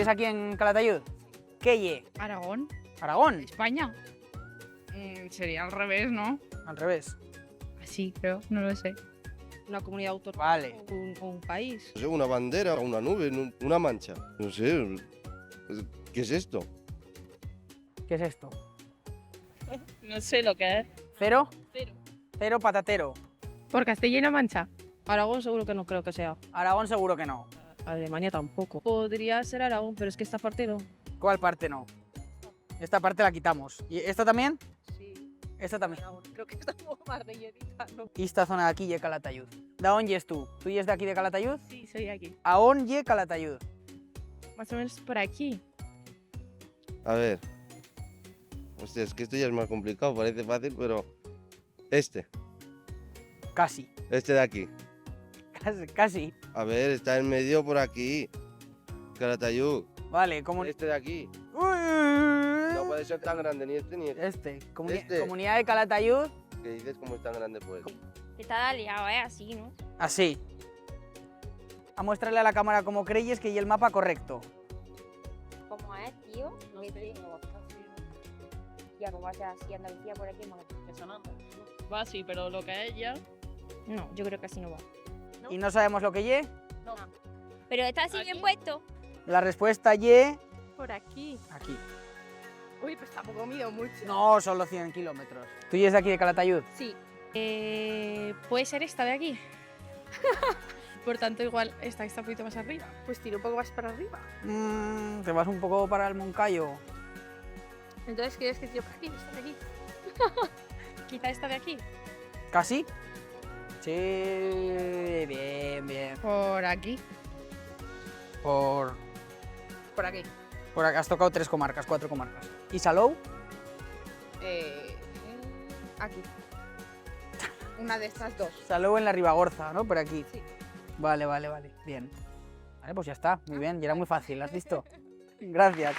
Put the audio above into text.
¿Vives aquí en Calatayud? ¿Qué ye? Aragón, ¿Aragón? España. Sería al revés, ¿no? Al revés. Así creo, no lo sé. Una comunidad autónoma Vale. o un país. No sé, una bandera, una nube, una mancha. No sé. ¿Qué es esto? ¿Qué es esto? No sé lo que es. ¿Cero? Cero. Cero patatero. ¿Por Castilla-La Mancha? Aragón seguro que no creo que sea. Aragón seguro que no. Alemania tampoco. Podría ser Aragón, pero es que esta parte no. ¿Cuál parte no? Esta parte la quitamos. ¿Y esta también? Sí, Esta también. Aragón. Creo que está un poco más rellenita, ¿no? Esta zona de aquí ye Calatayud. ¿Da on yes tú? ¿Tú yes de aquí de Calatayud? Sí, soy aquí. ¿A on ye Calatayud? Más o menos por aquí. A ver. Hostia, es que esto ya es más complicado, parece fácil, pero... Este Casi. de aquí. Casi. A ver, está en medio por aquí. Calatayud. Vale, como... Este de aquí. No Uy. puede ser tan grande ni este ni este. Este. Este. Comunidad de Calatayud. ¿Qué dices cómo es tan grande pues? Está liado, así, ¿no? Así. A mostrarle a la cámara cómo creyes que y el mapa correcto. ¿Cómo es, tío? No ¿Qué sé, te- no va a estar así, Ya, como hace así Andalucía por aquí, más ¿no? Que son andas, ¿no? Va así, pero lo que es ya. No, yo creo que así no va. ¿No? Y no sabemos lo que ye. No. Pero está así bien ¿Aquí? puesto. La respuesta ye... Por aquí. Aquí. Uy, pues tampoco mido mucho. No, solo 100 kilómetros. ¿Tú yes de aquí de Calatayud? Sí. Puede ser esta de aquí. Por tanto, igual esta está un poquito más arriba. Pues tiro un poco más para arriba. Te vas un poco para el Moncayo. Entonces, ¿quieres que tiro para aquí? Esta de aquí. Quizá esta de aquí. ¿Casi? Sí, bien, bien. Por aquí. Por Por aquí. acá has tocado 3 comarcas, 4 comarcas. ¿Y Salou? Aquí. Una de estas dos. Salou en la Ribagorza, ¿no? Por aquí. Sí. Vale, vale, vale. Bien. Vale, pues ya está. Muy bien. Y era muy fácil, ¿has visto? Gracias.